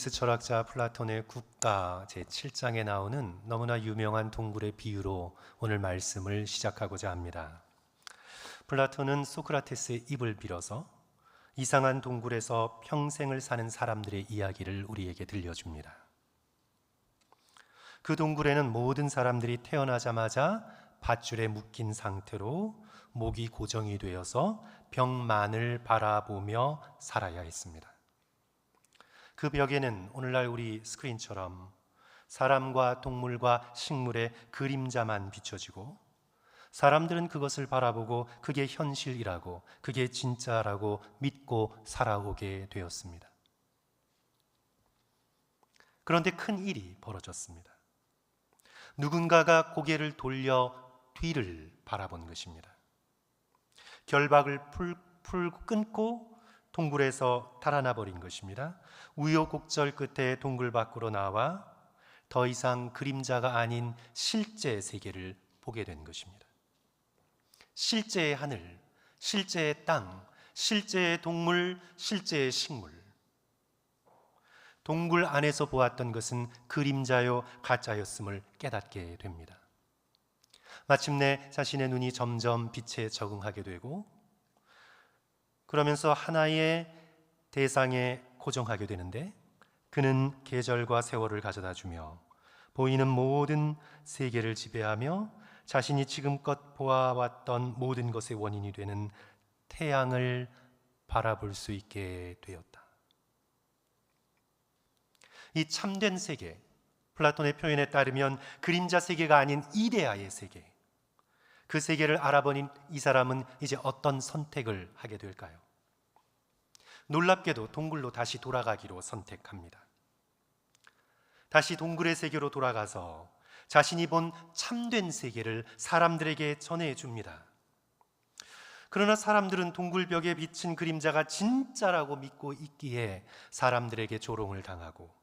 그리스 철학자 플라톤의 국가 제7장에 나오는 너무나 유명한 동굴의 비유로 오늘 말씀을 시작하고자 합니다. 플라톤은 소크라테스의 입을 빌어서 이상한 동굴에서 평생을 사는 사람들의 이야기를 우리에게 들려줍니다. 그 동굴에는 모든 사람들이 태어나자마자 밧줄에 묶인 상태로 목이 고정이 되어서 벽만을 바라보며 살아야 했습니다. 그 벽에는 오늘날 우리 스크린처럼 사람과 동물과 식물의 그림자만 비춰지고 사람들은 그것을 바라보고 그게 현실이라고, 그게 진짜라고 믿고 살아오게 되었습니다. 그런데 큰 일이 벌어졌습니다. 누군가가 고개를 돌려 뒤를 바라본 것입니다. 결박을 풀고 끊고 동굴에서 달아나 버린 것입니다. 우여곡절 끝에 동굴 밖으로 나와 더 이상 그림자가 아닌 실제 세계를 보게 된 것입니다. 실제의 하늘, 실제의 땅, 실제의 동물, 실제의 식물. 동굴 안에서 보았던 것은 그림자요 가짜였음을 깨닫게 됩니다. 마침내 자신의 눈이 점점 빛에 적응하게 되고 그러면서 하나의 대상에 고정하게 되는데 그는 계절과 세월을 가져다 주며 보이는 모든 세계를 지배하며 자신이 지금껏 보아왔던 모든 것의 원인이 되는 태양을 바라볼 수 있게 되었다. 이 참된 세계, 플라톤의 표현에 따르면 그림자 세계가 아닌 이데아의 세계, 그 세계를 알아보니 이 사람은 이제 어떤 선택을 하게 될까요? 놀랍게도 동굴로 다시 돌아가기로 선택합니다. 다시 동굴의 세계로 돌아가서 자신이 본 참된 세계를 사람들에게 전해줍니다. 그러나 사람들은 동굴벽에 비친 그림자가 진짜라고 믿고 있기에 사람들에게 조롱을 당하고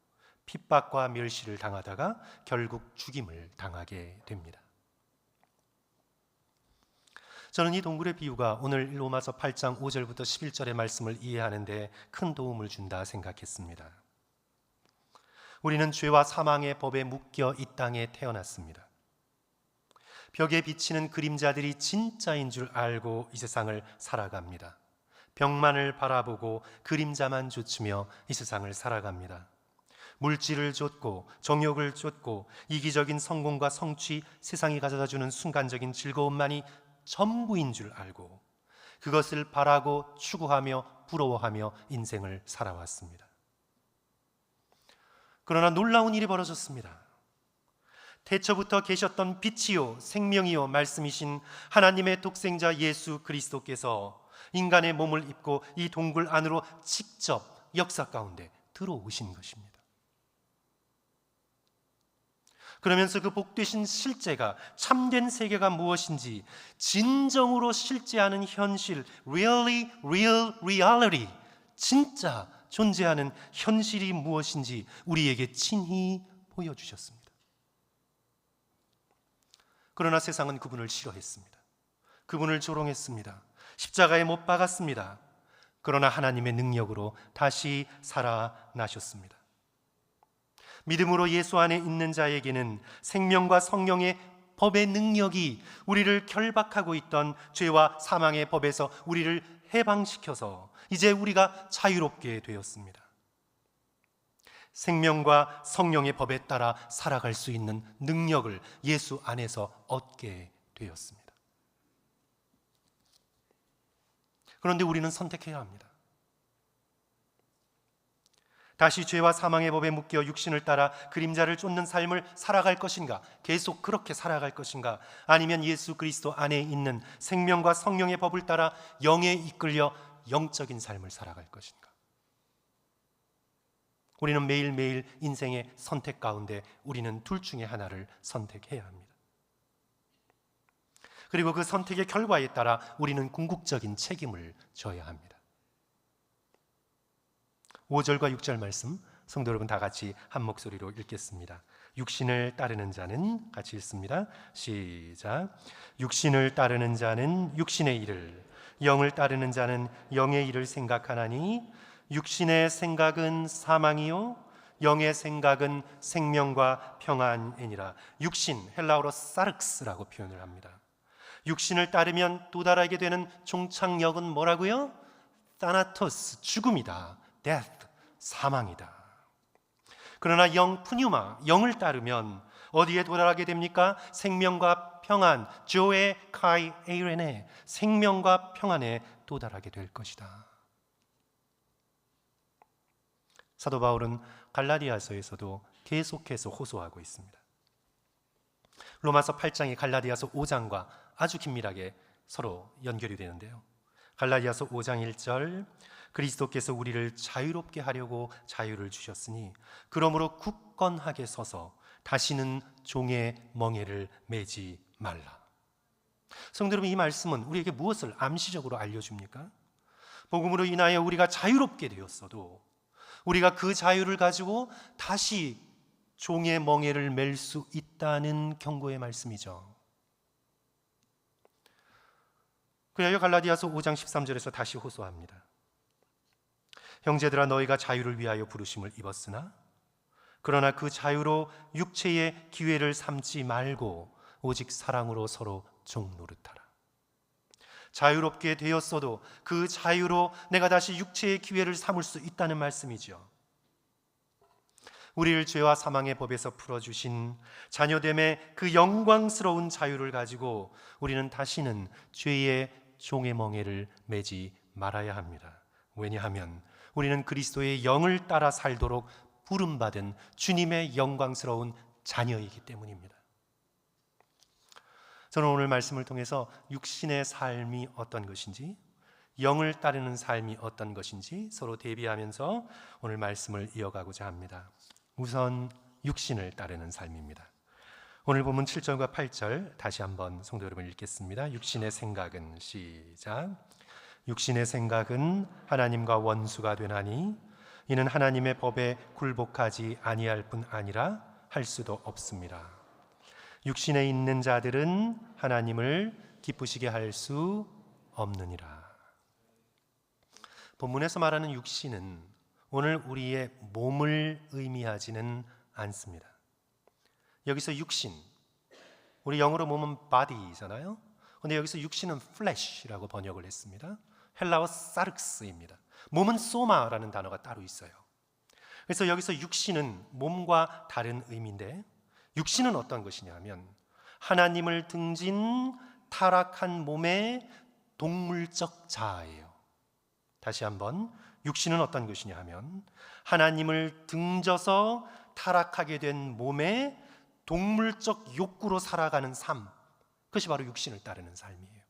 핍박과 멸시를 당하다가 결국 죽임을 당하게 됩니다. 저는 이 동굴의 비유가 오늘 로마서 8장 5절부터 11절의 말씀을 이해하는 데 큰 도움을 준다 생각했습니다. 우리는 죄와 사망의 법에 묶여 이 땅에 태어났습니다. 벽에 비치는 그림자들이 진짜인 줄 알고 이 세상을 살아갑니다. 벽만을 바라보고 그림자만 좇으며 이 세상을 살아갑니다. 물질을 쫓고 정욕을 쫓고 이기적인 성공과 성취, 세상이 가져다주는 순간적인 즐거움만이 전부인 줄 알고 그것을 바라고 추구하며 부러워하며 인생을 살아왔습니다. 그러나 놀라운 일이 벌어졌습니다. 태초부터 계셨던 빛이요 생명이요 말씀이신 하나님의 독생자 예수 그리스도께서 인간의 몸을 입고 이 동굴 안으로 직접 역사 가운데 들어오신 것입니다. 그러면서 그 복되신 실제가, 참된 세계가 무엇인지, 진정으로 실제하는 현실, really, real reality, 진짜 존재하는 현실이 무엇인지 우리에게 친히 보여주셨습니다. 그러나 세상은 그분을 싫어했습니다. 그분을 조롱했습니다. 십자가에 못 박았습니다. 그러나 하나님의 능력으로 다시 살아나셨습니다. 믿음으로 예수 안에 있는 자에게는 생명과 성령의 법의 능력이 우리를 결박하고 있던 죄와 사망의 법에서 우리를 해방시켜서 이제 우리가 자유롭게 되었습니다. 생명과 성령의 법에 따라 살아갈 수 있는 능력을 예수 안에서 얻게 되었습니다. 그런데 우리는 선택해야 합니다. 다시 죄와 사망의 법에 묶여 육신을 따라 그림자를 쫓는 삶을 살아갈 것인가? 계속 그렇게 살아갈 것인가? 아니면 예수 그리스도 안에 있는 생명과 성령의 법을 따라 영에 이끌려 영적인 삶을 살아갈 것인가? 우리는 매일매일 인생의 선택 가운데 우리는 둘 중에 하나를 선택해야 합니다. 그리고 그 선택의 결과에 따라 우리는 궁극적인 책임을 져야 합니다. 5절과 6절 말씀 성도 여러분 다 같이 한 목소리로 읽겠습니다. 육신을 따르는 자는, 같이 읽습니다. 시작. 육신을 따르는 자는 육신의 일을, 영을 따르는 자는 영의 일을 생각하나니 육신의 생각은 사망이요 영의 생각은 생명과 평안이니라. 육신, 헬라어로 사르크스라고 표현을 합니다. 육신을 따르면 도달하게 되는 종착역은 뭐라고요? 타나토스, 죽음이다. death, 사망이다. 그러나 영, 푸뉴마, 영을 따르면 어디에 도달하게 됩니까? 생명과 평안, 조에 카이 에이레네, 생명과 평안에 도달하게 될 것이다. 사도 바울은 갈라디아서에서도 계속해서 호소하고 있습니다. 로마서 8장이 갈라디아서 5장과 아주 긴밀하게 서로 연결이 되는데요. 갈라디아서 5장 1절, 그리스도께서 우리를 자유롭게 하려고 자유를 주셨으니 그러므로 굳건하게 서서 다시는 종의 멍에를 매지 말라. 성도 여러분, 이 말씀은 우리에게 무엇을 암시적으로 알려줍니까? 복음으로 인하여 우리가 자유롭게 되었어도 우리가 그 자유를 가지고 다시 종의 멍에를 맬 수 있다는 경고의 말씀이죠. 그래야 갈라디아서 5장 13절에서 다시 호소합니다. 형제들아, 너희가 자유를 위하여 부르심을 입었으나 그러나 그 자유로 육체의 기회를 삼지 말고 오직 사랑으로 서로 종 노릇하라. 자유롭게 되었어도 그 자유로 내가 다시 육체의 기회를 삼을 수 있다는 말씀이죠. 우리를 죄와 사망의 법에서 풀어주신 자녀됨의 그 영광스러운 자유를 가지고 우리는 다시는 죄의 종의 멍에를 매지 말아야 합니다. 왜냐하면 우리는 그리스도의 영을 따라 살도록 부름받은 주님의 영광스러운 자녀이기 때문입니다. 저는 오늘 말씀을 통해서 육신의 삶이 어떤 것인지, 영을 따르는 삶이 어떤 것인지 서로 대비하면서 오늘 말씀을 이어가고자 합니다. 우선 육신을 따르는 삶입니다. 오늘 본문 7절과 8절 다시 한번 성도 여러분 읽겠습니다. 육신의 생각은, 시작. 육신의 생각은 하나님과 원수가 되나니 이는 하나님의 법에 굴복하지 아니할 뿐 아니라 할 수도 없습니다. 육신에 있는 자들은 하나님을 기쁘시게 할 수 없느니라. 본문에서 말하는 육신은 오늘 우리의 몸을 의미하지는 않습니다. 여기서 육신, 우리 영어로 몸은 body잖아요. 그런데 여기서 육신은 flesh라고 번역을 했습니다. 헬라어 사르크스입니다. 몸은 소마라는 단어가 따로 있어요. 그래서 여기서 육신은 몸과 다른 의미인데, 육신은 어떤 것이냐 하면 하나님을 등진 타락한 몸의 동물적 자아예요. 다시 한번, 육신은 어떤 것이냐 하면 하나님을 등져서 타락하게 된 몸의 동물적 욕구로 살아가는 삶, 그것이 바로 육신을 따르는 삶이에요.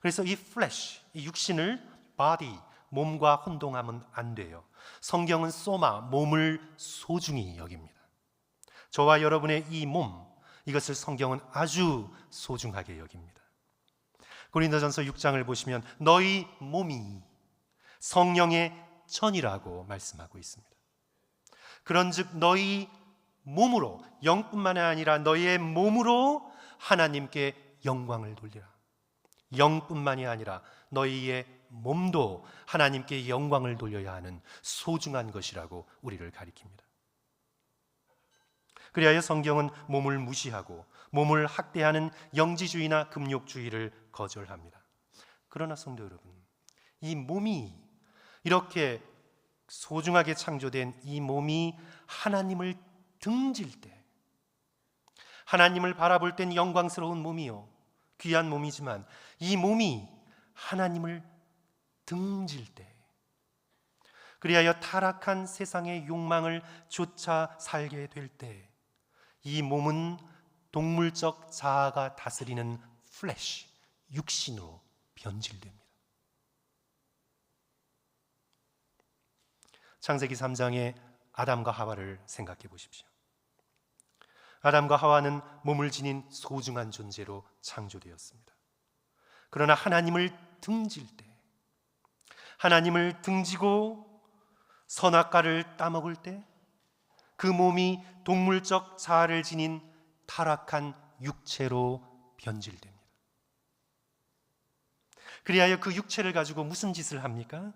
그래서 이 flesh, 이 육신을 body, 몸과 혼동하면 안 돼요. 성경은 소마, 몸을 소중히 여깁니다. 저와 여러분의 이 몸, 이것을 성경은 아주 소중하게 여깁니다. 고린도전서 6장을 보시면 너희 몸이 성령의 전이라고 말씀하고 있습니다. 그런즉 너희 몸으로, 영뿐만 아니라 너희의 몸으로 하나님께 영광을 돌리라. 영뿐만이 아니라 너희의 몸도 하나님께 영광을 돌려야 하는 소중한 것이라고 우리를 가리킵니다. 그리하여 성경은 몸을 무시하고 몸을 학대하는 영지주의나 금욕주의를 거절합니다. 그러나 성도 여러분, 이 몸이 이렇게 소중하게 창조된 이 몸이 하나님을 등질 때, 하나님을 바라볼 땐 영광스러운 몸이요, 귀한 몸이지만 이 몸이 하나님을 등질 때, 그리하여 타락한 세상의 욕망을 쫓아 살게 될 때, 이 몸은 동물적 자아가 다스리는 플래시, 육신으로 변질됩니다. 창세기 3장의 아담과 하와를 생각해 보십시오. 아담과 하와는 몸을 지닌 소중한 존재로 창조되었습니다. 그러나 하나님을 등질 때, 하나님을 등지고 선악과를 따먹을 때 그 몸이 동물적 자아를 지닌 타락한 육체로 변질됩니다. 그리하여 그 육체를 가지고 무슨 짓을 합니까?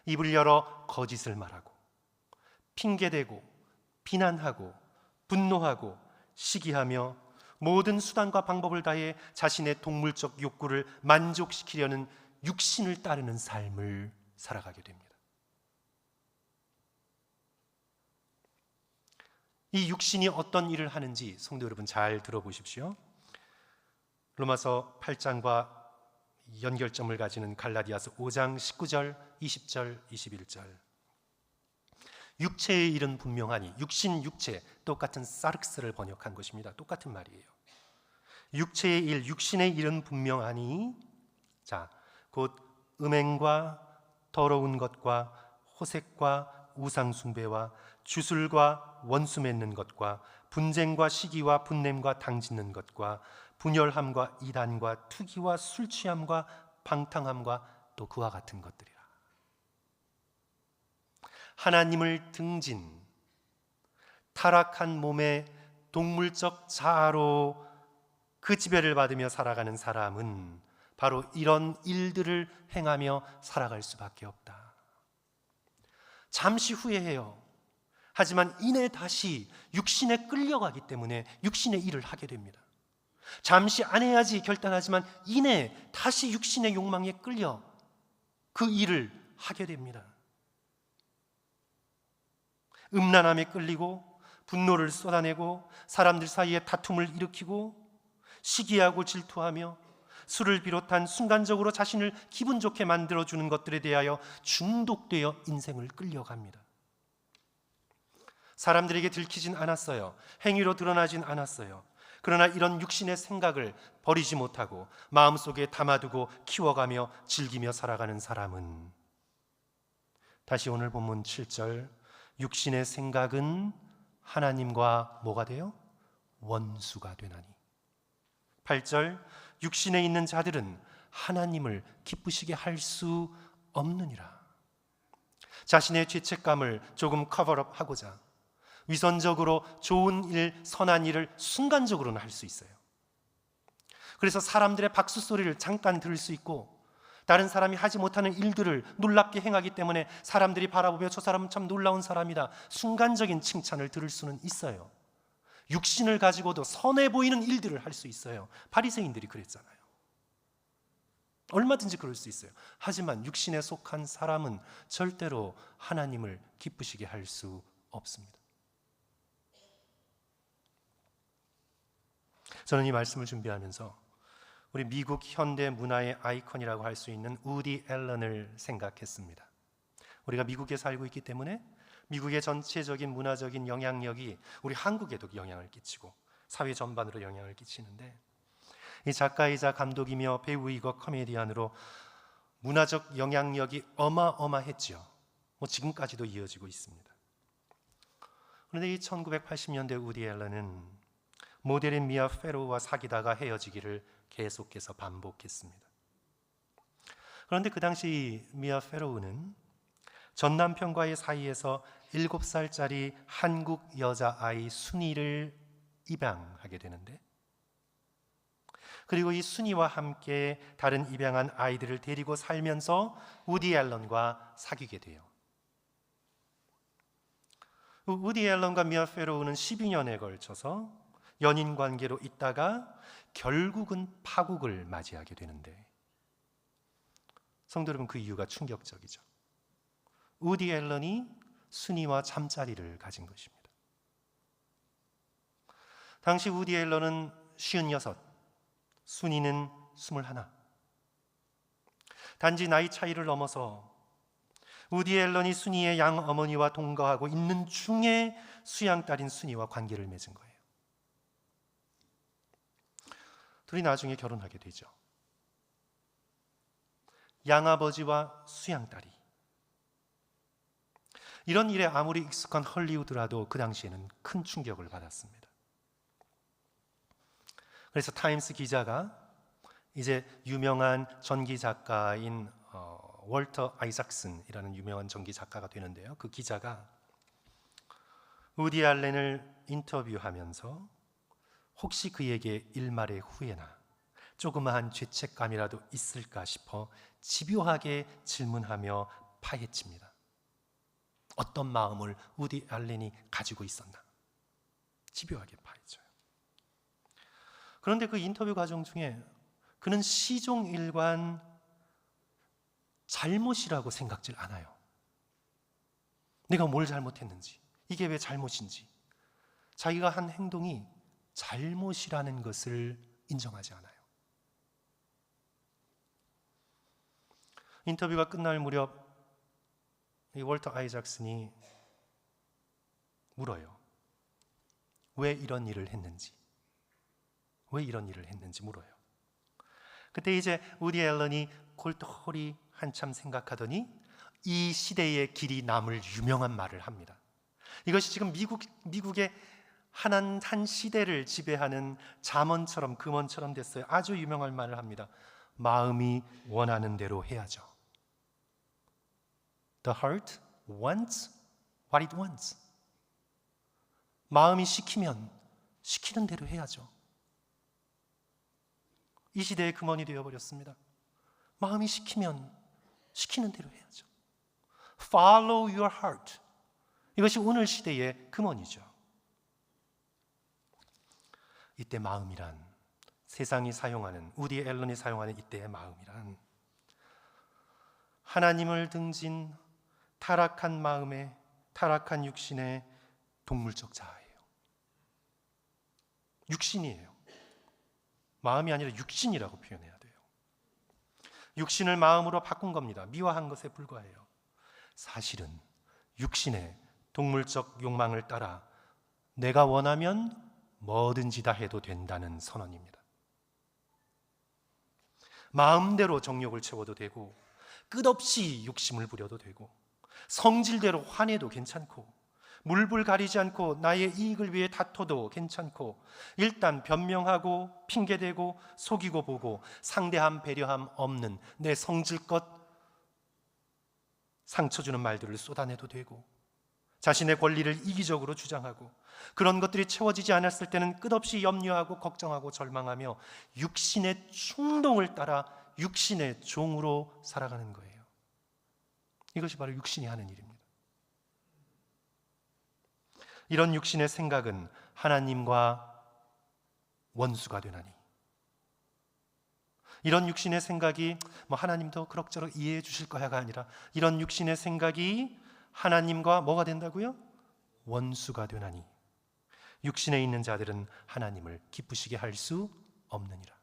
입을 열어 거짓을 말하고 핑계대고 비난하고 분노하고 시기하며 모든 수단과 방법을 다해 자신의 동물적 욕구를 만족시키려는 육신을 따르는 삶을 살아가게 됩니다. 이 육신이 어떤 일을 하는지 성도 여러분 잘 들어보십시오. 로마서 8장과 연결점을 가지는 갈라디아서 5장 19절, 20절, 21절. 육체의 일은 분명하니, 육신, 육체 똑같은 사르크스를 번역한 것입니다. 똑같은 말이에요. 육체의 일, 육신의 일은 분명하니, 자, 곧 음행과 더러운 것과 호색과 우상 숭배와 주술과 원수 맺는 것과 분쟁과 시기와 분냄과 당짓는 것과 분열함과 이단과 투기와 술 취함과 방탕함과 또 그와 같은 것들이라. 하나님을 등진 타락한 몸의 동물적 자아로 그 지배를 받으며 살아가는 사람은 바로 이런 일들을 행하며 살아갈 수밖에 없다. 잠시 후회해요. 하지만 이내 다시 육신에 끌려가기 때문에 육신의 일을 하게 됩니다. 잠시 안 해야지 결단하지만 이내 다시 육신의 욕망에 끌려 그 일을 하게 됩니다. 음란함에 끌리고 분노를 쏟아내고 사람들 사이에 다툼을 일으키고 시기하고 질투하며 술을 비롯한 순간적으로 자신을 기분 좋게 만들어주는 것들에 대하여 중독되어 인생을 끌려갑니다. 사람들에게 들키진 않았어요. 행위로 드러나진 않았어요. 그러나 이런 육신의 생각을 버리지 못하고 마음속에 담아두고 키워가며 즐기며 살아가는 사람은, 다시 오늘 본문 7절, 육신의 생각은 하나님과 뭐가 돼요? 원수가 되나니. 8절, 육신에 있는 자들은 하나님을 기쁘시게 할 수 없느니라. 자신의 죄책감을 조금 커버업 하고자 위선적으로 좋은 일, 선한 일을 순간적으로는 할 수 있어요. 그래서 사람들의 박수 소리를 잠깐 들을 수 있고, 다른 사람이 하지 못하는 일들을 놀랍게 행하기 때문에 사람들이 바라보며 저 사람은 참 놀라운 사람이다, 순간적인 칭찬을 들을 수는 있어요. 육신을 가지고도 선해 보이는 일들을 할 수 있어요. 바리새인들이 그랬잖아요. 얼마든지 그럴 수 있어요. 하지만 육신에 속한 사람은 절대로 하나님을 기쁘시게 할 수 없습니다. 저는 이 말씀을 준비하면서 우리 미국 현대 문화의 아이콘이라고 할 수 있는 우디 앨런을 생각했습니다. 우리가 미국에 살고 있기 때문에 미국의 전체적인 문화적인 영향력이 우리 한국에도 영향을 끼치고 사회 전반으로 영향을 끼치는데, 이 작가이자 감독이며 배우이고 코미디언으로 문화적 영향력이 어마어마했죠. 지금까지도 이어지고 있습니다. 그런데 이 1980년대 우디 앨런은 모델인 미아 페로우와 사귀다가 헤어지기를 계속해서 반복했습니다. 그런데 그 당시 미아 페로우는 전 남편과의 사이에서 7살짜리 한국 여자아이 순이를 입양하게 되는데, 그리고 이 순이와 함께 다른 입양한 아이들을 데리고 살면서 우디 앨런과 사귀게 돼요. 우디 앨런과 미아 페로우는 12년에 걸쳐서 연인 관계로 있다가 결국은 파국을 맞이하게 되는데, 성도 여러분, 그 이유가 충격적이죠. 우디 앨런이 순이와 잠자리를 가진 것입니다. 당시 우디 앨런은 56, 순이는 21. 단지 나이 차이를 넘어서 우디 앨런이 순이의 양어머니와 동거하고 있는 중에 수양딸인 순이와 관계를 맺은 거예요. 둘이 나중에 결혼하게 되죠. 양아버지와 수양딸이. 이런 일에 아무리 익숙한 헐리우드라도 그 당시에는 큰 충격을 받았습니다. 그래서 타임스 기자가 이제 유명한 전기 작가인 월터 아이작슨이라는 유명한 전기 작가가 되는데요, 그 기자가 우디 앨런을 인터뷰하면서 혹시 그에게 일말의 후회나 조그마한 죄책감이라도 있을까 싶어 집요하게 질문하며 파헤칩니다. 어떤 마음을 우디 앨런이 가지고 있었나? 집요하게 파헤쳐요. 그런데 그 인터뷰 과정 중에 그는 시종일관 잘못이라고 생각질 않아요. 내가 뭘 잘못했는지, 이게 왜 잘못인지, 자기가 한 행동이 잘못이라는 것을 인정하지 않아요. 인터뷰가 끝날 무렵 이 월터 아이작슨이 물어요. 왜 이런 일을 했는지, 왜 이런 일을 했는지 물어요. 그때 이제 우디 앨런이 골똘히 한참 생각하더니 이 시대의 길이 남을 유명한 말을 합니다. 이것이 지금 미국의 한 시대를 지배하는 잠언처럼 금언처럼 됐어요. 아주 유명한 말을 합니다. 마음이 원하는 대로 해야죠. The heart wants what it wants. 마음이 시키면 시키는 대로 해야죠. 이 시대의 금언이 되어버렸습니다. 마음이 시키면 시키는 대로 해야죠. Follow your heart. 이것이 오늘 시대의 금언이죠. 이때 마음이란, 세상이 사용하는, 우디 앨런이 사용하는 이때의 마음이란 하나님을 등진 타락한 마음의, 타락한 육신의 동물적 자아예요. 육신이에요. 마음이 아니라 육신이라고 표현해야 돼요. 육신을 마음으로 바꾼 겁니다. 미화한 것에 불과해요. 사실은 육신의 동물적 욕망을 따라 내가 원하면 뭐든지 다 해도 된다는 선언입니다. 마음대로 정욕을 채워도 되고, 끝없이 욕심을 부려도 되고, 성질대로 화내도 괜찮고, 물불 가리지 않고 나의 이익을 위해 다퉈도 괜찮고, 일단 변명하고 핑계대고 속이고 보고 상대함 배려함 없는 내 성질껏 상처 주는 말들을 쏟아내도 되고, 자신의 권리를 이기적으로 주장하고, 그런 것들이 채워지지 않았을 때는 끝없이 염려하고 걱정하고 절망하며 육신의 충동을 따라 육신의 종으로 살아가는 거예요. 이것이 바로 육신이 하는 일입니다. 이런 육신의 생각은 하나님과 원수가 되나니, 이런 육신의 생각이 하나님도 그럭저럭 이해해 주실 거야가 아니라, 이런 육신의 생각이 하나님과 뭐가 된다고요? 원수가 되나니 육신에 있는 자들은 하나님을 기쁘시게 할 수 없느니라.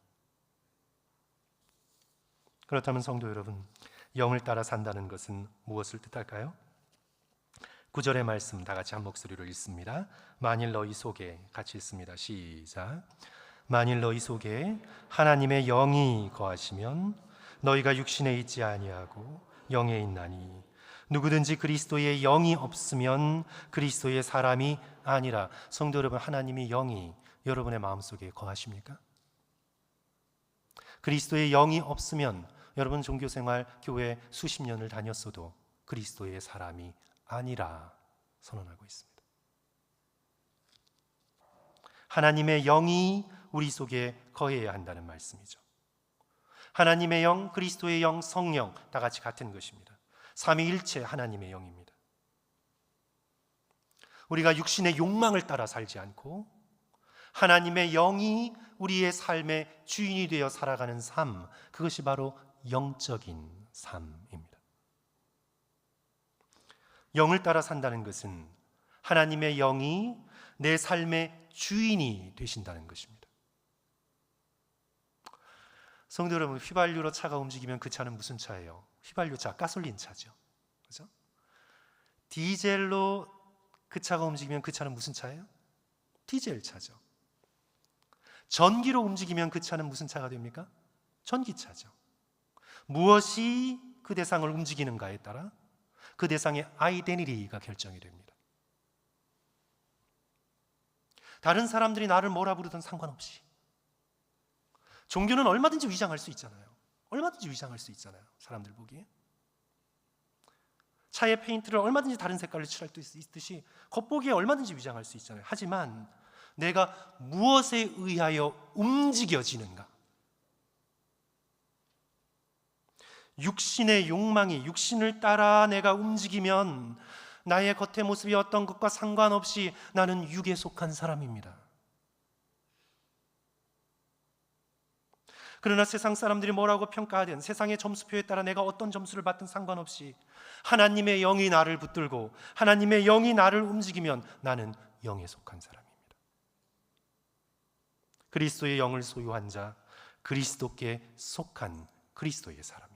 그렇다면 성도 여러분, 영을 따라 산다는 것은 무엇을 뜻할까요? 9절의 말씀 다 같이 한 목소리로 읽습니다. 만일 너희 속에, 같이 읽습니다. 시작. 만일 너희 속에 하나님의 영이 거하시면 너희가 육신에 있지 아니하고 영에 있나니, 누구든지 그리스도의 영이 없으면 그리스도의 사람이 아니라. 성도 여러분, 하나님의 영이 여러분의 마음속에 거하십니까? 그리스도의 영이 없으면 여러분 종교생활 교회 수십 년을 다녔어도 그리스도의 사람이 아니라 선언하고 있습니다. 하나님의 영이 우리 속에 거해야 한다는 말씀이죠. 하나님의 영, 그리스도의 영, 성령 다 같이 같은 것입니다. 삼위일체 하나님의 영입니다. 우리가 육신의 욕망을 따라 살지 않고 하나님의 영이 우리의 삶의 주인이 되어 살아가는 삶, 그것이 바로 영적인 삶입니다. 영을 따라 산다는 것은 하나님의 영이 내 삶의 주인이 되신다는 것입니다. 성도 여러분, 휘발유로 차가 움직이면 그 차는 무슨 차예요? 휘발유차, 가솔린 차죠. 그렇죠? 디젤로 그 차가 움직이면 그 차는 무슨 차예요? 디젤 차죠. 전기로 움직이면 그 차는 무슨 차가 됩니까? 전기차죠. 무엇이 그 대상을 움직이는가에 따라 그 대상의 아이덴티티가 결정이 됩니다. 다른 사람들이 나를 뭐라 부르든 상관없이, 종교는 얼마든지 위장할 수 있잖아요. 얼마든지 위장할 수 있잖아요. 사람들 보기에 차의 페인트를 얼마든지 다른 색깔로 칠할 수 있듯이 겉보기에 얼마든지 위장할 수 있잖아요. 하지만 내가 무엇에 의하여 움직여지는가, 육신의 욕망이, 육신을 따라 내가 움직이면 나의 겉의 모습이 어떤 것과 상관없이 나는 육에 속한 사람입니다. 그러나 세상 사람들이 뭐라고 평가하든, 세상의 점수표에 따라 내가 어떤 점수를 받든 상관없이 하나님의 영이 나를 붙들고 하나님의 영이 나를 움직이면 나는 영에 속한 사람입니다. 그리스도의 영을 소유한 자, 그리스도께 속한 그리스도의 사람입니다.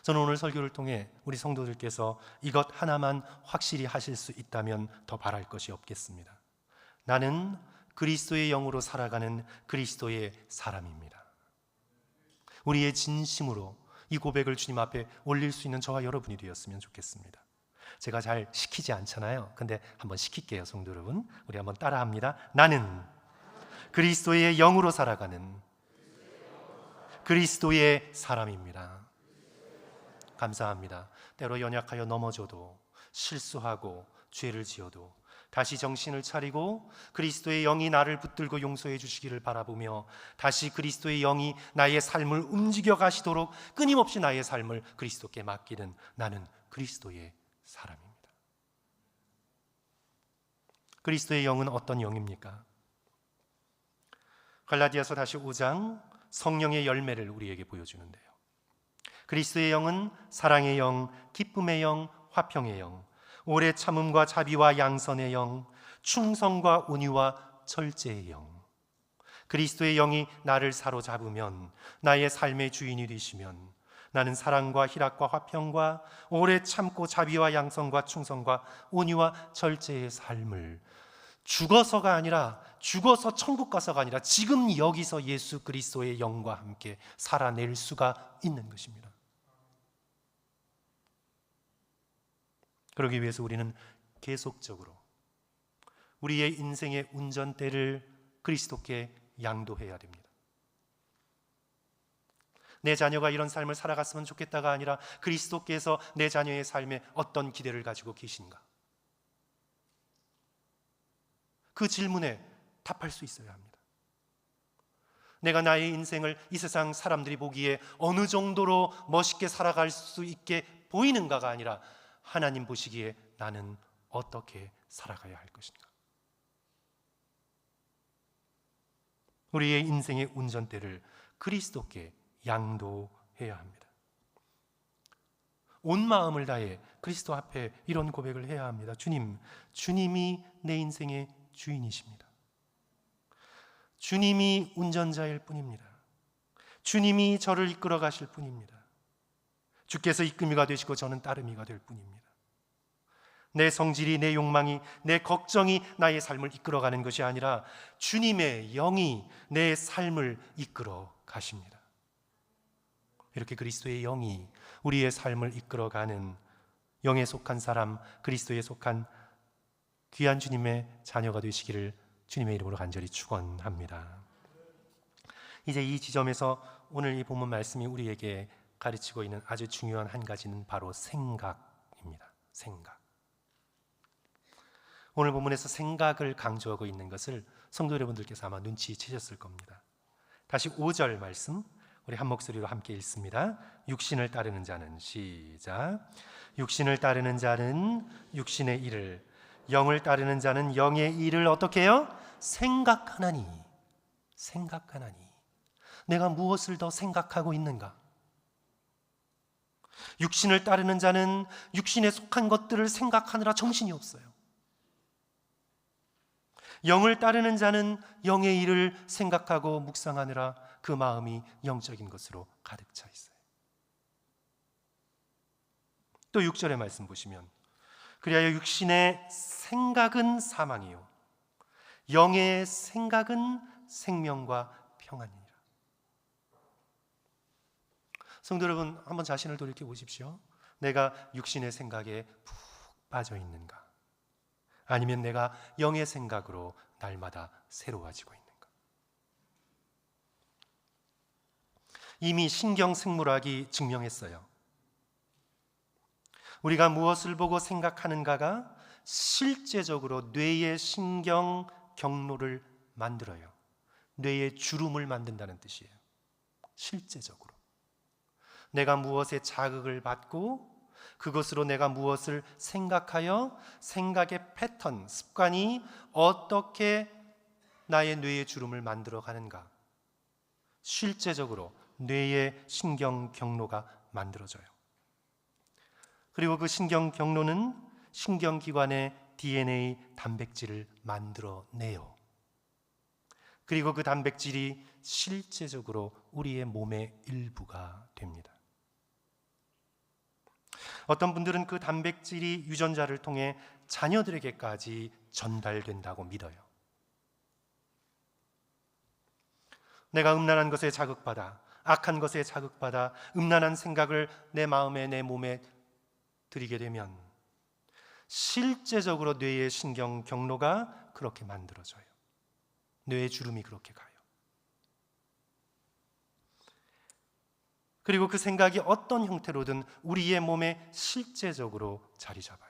저는 오늘 설교를 통해 우리 성도들께서 이것 하나만 확실히 하실 수 있다면 더 바랄 것이 없겠습니다. 나는 그리스도의 영으로 살아가는 그리스도의 사람입니다. 우리의 진심으로 이 고백을 주님 앞에 올릴 수 있는 저와 여러분이 되었으면 좋겠습니다. 제가 잘 시키지 않잖아요. 근데 한번 시킬게요, 성도 여러분. 우리 한번 따라합니다. 나는 그리스도의 영으로 살아가는 그리스도의 사람입니다. 감사합니다. 때로 연약하여 넘어져도, 실수하고 죄를 지어도 다시 정신을 차리고 그리스도의 영이 나를 붙들고 용서해 주시기를 바라보며 다시 그리스도의 영이 나의 삶을 움직여 가시도록 끊임없이 나의 삶을 그리스도께 맡기는 나는 그리스도의 사람입니다. 그리스도의 영은 어떤 영입니까? 갈라디아서 다시 5장 성령의 열매를 우리에게 보여주는데요. 그리스도의 영은 사랑의 영, 기쁨의 영, 화평의 영, 오래 참음과 자비와 양선의 영, 충성과 온유와 절제의 영. 그리스도의 영이 나를 사로잡으면, 나의 삶의 주인이 되시면 나는 사랑과 희락과 화평과 오래 참고 자비와 양선과 충성과 온유와 절제의 삶을 죽어서가 아니라, 죽어서 천국 가서가 아니라 지금 여기서 예수 그리스도의 영과 함께 살아낼 수가 있는 것입니다. 그러기 위해서 우리는 계속적으로 우리의 인생의 운전대를 그리스도께 양도해야 됩니다. 내 자녀가 이런 삶을 살아갔으면 좋겠다가 아니라 그리스도께서 내 자녀의 삶에 어떤 기대를 가지고 계신가? 그 질문에 답할 수 있어야 합니다. 내가 나의 인생을 이 세상 사람들이 보기에 어느 정도로 멋있게 살아갈 수 있게 보이는가가 아니라 하나님 보시기에 나는 어떻게 살아가야 할 것인가? 우리의 인생의 운전대를 그리스도께 양도해야 합니다. 온 마음을 다해 그리스도 앞에 이런 고백을 해야 합니다. 주님, 주님이 내 인생의 주인이십니다. 주님이 운전자일 뿐입니다. 주님이 저를 이끌어 가실 뿐입니다. 주께서 이끌미가 되시고 저는 따르미가 될 뿐입니다. 내 성질이, 내 욕망이, 내 걱정이 나의 삶을 이끌어가는 것이 아니라 주님의 영이 내 삶을 이끌어 가십니다. 이렇게 그리스도의 영이 우리의 삶을 이끌어가는 영에 속한 사람, 그리스도에 속한 귀한 주님의 자녀가 되시기를 주님의 이름으로 간절히 축원합니다. 이제 이 지점에서 오늘 이 본문 말씀이 우리에게 가르치고 있는 아주 중요한 한 가지는 바로 생각입니다. 생각. 오늘 본문에서 생각을 강조하고 있는 것을 성도 여러분들께서 아마 눈치채셨을 겁니다. 다시 5절 말씀 우리 한 목소리로 함께 읽습니다. 육신을 따르는 자는, 시작. 육신을 따르는 자는 육신의 일을, 영을 따르는 자는 영의 일을 어떻게 해요? 생각하나니. 생각하나니. 내가 무엇을 더 생각하고 있는가? 육신을 따르는 자는 육신에 속한 것들을 생각하느라 정신이 없어요. 영을 따르는 자는 영의 일을 생각하고 묵상하느라 그 마음이 영적인 것으로 가득 차 있어요. 또 6절의 말씀 보시면 그리하여 육신의 생각은 사망이요 영의 생각은 생명과 평안이니라. 성도 여러분, 한번 자신을 돌이켜 보십시오. 내가 육신의 생각에 푹 빠져 있는가? 아니면 내가 영의 생각으로 날마다 새로워지고 있는가? 이미 신경생물학이 증명했어요. 우리가 무엇을 보고 생각하는가가 실제적으로 뇌의 신경 경로를 만들어요. 뇌의 주름을 만든다는 뜻이에요. 실제적으로 내가 무엇에 자극을 받고 그것으로 내가 무엇을 생각하여 생각의 패턴, 습관이 어떻게 나의 뇌의 주름을 만들어 가는가. 실제적으로 뇌의 신경 경로가 만들어져요. 그리고 그 신경 경로는 신경기관의 DNA 단백질을 만들어내요. 그리고 그 단백질이 실제적으로 우리의 몸의 일부가 됩니다. 어떤 분들은 그 단백질이 유전자를 통해 자녀들에게까지 전달된다고 믿어요. 내가 음란한 것에 자극받아, 악한 것에 자극받아 음란한 생각을 내 마음에, 내 몸에 들이게 되면 실제적으로 뇌의 신경 경로가 그렇게 만들어져요. 뇌의 주름이 그렇게 가요. 그리고 그 생각이 어떤 형태로든 우리의 몸에 실제적으로 자리 잡아요.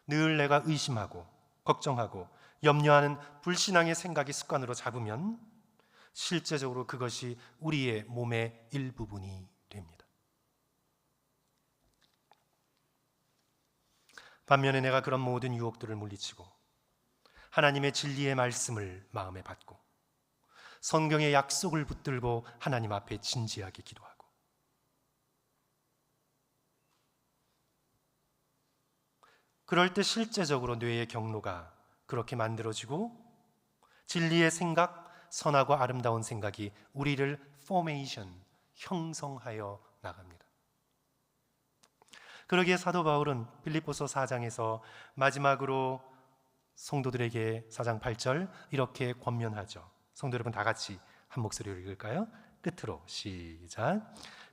늘 내가 의심하고 걱정하고 염려하는 불신앙의 생각이 습관으로 잡으면 실제적으로 그것이 우리의 몸의 일부분이 됩니다. 반면에 내가 그런 모든 유혹들을 물리치고 하나님의 진리의 말씀을 마음에 받고 성경의 약속을 붙들고 하나님 앞에 진지하게 기도하고 그럴 때 실제적으로 뇌의 경로가 그렇게 만들어지고 진리의 생각, 선하고 아름다운 생각이 우리를 포메이션, 형성하여 나갑니다. 그러기에 사도 바울은 빌립보서 4장에서 마지막으로 성도들에게 4장 8절 이렇게 권면하죠. 성도 여러분 다 같이 한 목소리로 읽을까요? 끝으로 시작.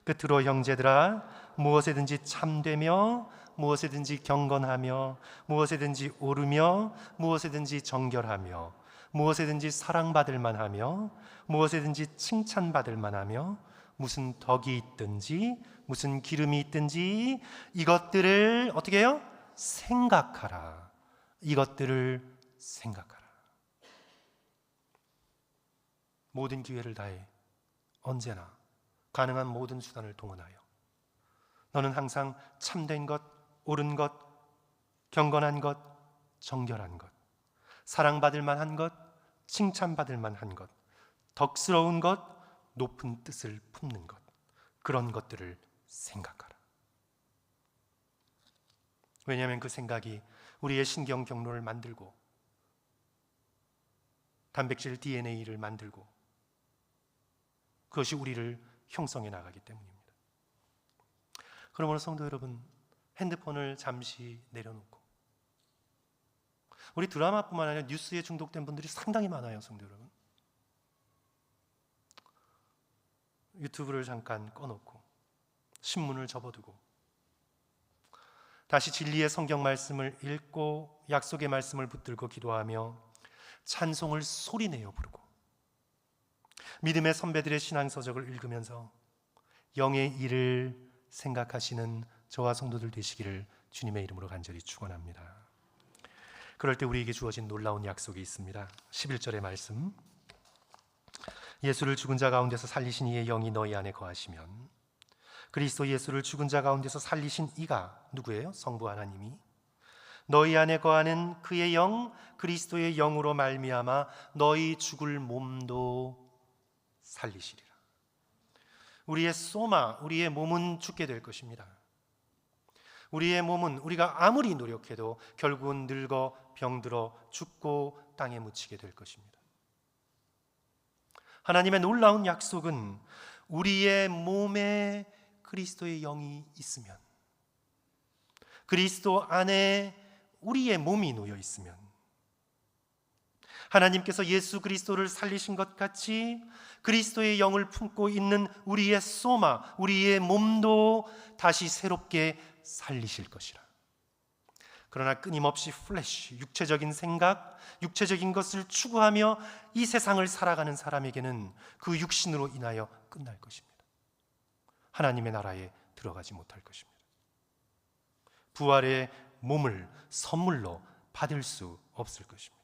끝으로 형제들아 무엇에든지 참되며 무엇에든지 경건하며 무엇에든지 오르며 무엇에든지 정결하며 무엇에든지 사랑받을 만하며 무엇에든지 칭찬받을 만하며 무슨 덕이 있든지 무슨 기름이 있든지 이것들을 어떻게 해요? 생각하라. 이것들을 생각하라. 모든 기회를 다해 언제나 가능한 모든 수단을 동원하여 너는 항상 참된 것, 옳은 것, 경건한 것, 정결한 것, 사랑받을 만한 것, 칭찬받을 만한 것, 덕스러운 것, 높은 뜻을 품는 것, 그런 것들을 생각하라. 왜냐하면 그 생각이 우리의 신경 경로를 만들고 단백질 DNA를 만들고 그것이 우리를 형성해 나가기 때문입니다. 그러므로 성도 여러분, 핸드폰을 잠시 내려놓고 우리 드라마뿐만 아니라 뉴스에 중독된 분들이 상당히 많아요. 성도 여러분, 유튜브를 잠깐 꺼놓고 신문을 접어두고 다시 진리의 성경 말씀을 읽고 약속의 말씀을 붙들고 기도하며 찬송을 소리내어 부르고 믿음의 선배들의 신앙서적을 읽으면서 영의 일을 생각하시는 저와 성도들 되시기를 주님의 이름으로 간절히 축원합니다. 그럴 때 우리에게 주어진 놀라운 약속이 있습니다. 11절의 말씀, 예수를 죽은 자 가운데서 살리신 이의 영이 너희 안에 거하시면 그리스도 예수를 죽은 자 가운데서 살리신 이가 누구예요? 성부 하나님이 너희 안에 거하는 그의 영, 그리스도의 영으로 말미암아 너희 죽을 몸도 살리시리라. 우리의 소마, 우리의 몸은 죽게 될 것입니다. 우리의 몸은 우리가 아무리 노력해도 결국은 늙어 병들어 죽고 땅에 묻히게 될 것입니다. 하나님의 놀라운 약속은 우리의 몸에 그리스도의 영이 있으면, 그리스도 안에 우리의 몸이 놓여 있으면 하나님께서 예수 그리스도를 살리신 것 같이 그리스도의 영을 품고 있는 우리의 소마, 우리의 몸도 다시 새롭게 살리실 것이라. 그러나 끊임없이 플래시, 육체적인 생각, 육체적인 것을 추구하며 이 세상을 살아가는 사람에게는 그 육신으로 인하여 끝날 것입니다. 하나님의 나라에 들어가지 못할 것입니다. 부활의 몸을 선물로 받을 수 없을 것입니다.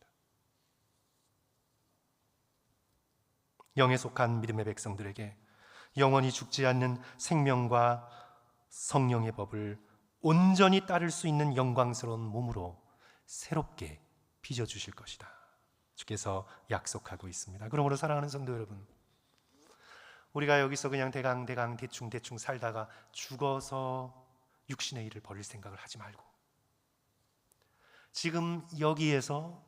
영에 속한 믿음의 백성들에게 영원히 죽지 않는 생명과 성령의 법을 온전히 따를 수 있는 영광스러운 몸으로 새롭게 빚어주실 것이다. 주께서 약속하고 있습니다. 그러므로 사랑하는 성도 여러분, 우리가 여기서 그냥 대충 살다가 죽어서 육신의 일을 벌일 생각을 하지 말고, 지금 여기에서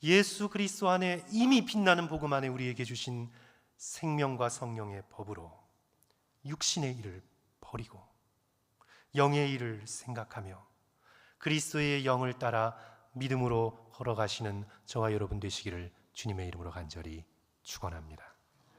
예수 그리스도 안에 이미 빛나는 복음 안에 우리에게 주신 생명과 성령의 법으로 육신의 일을 버리고 영의 일을 생각하며 그리스도의 영을 따라 믿음으로 걸어가시는 저와 여러분 되시기를 주님의 이름으로 간절히 축원합니다.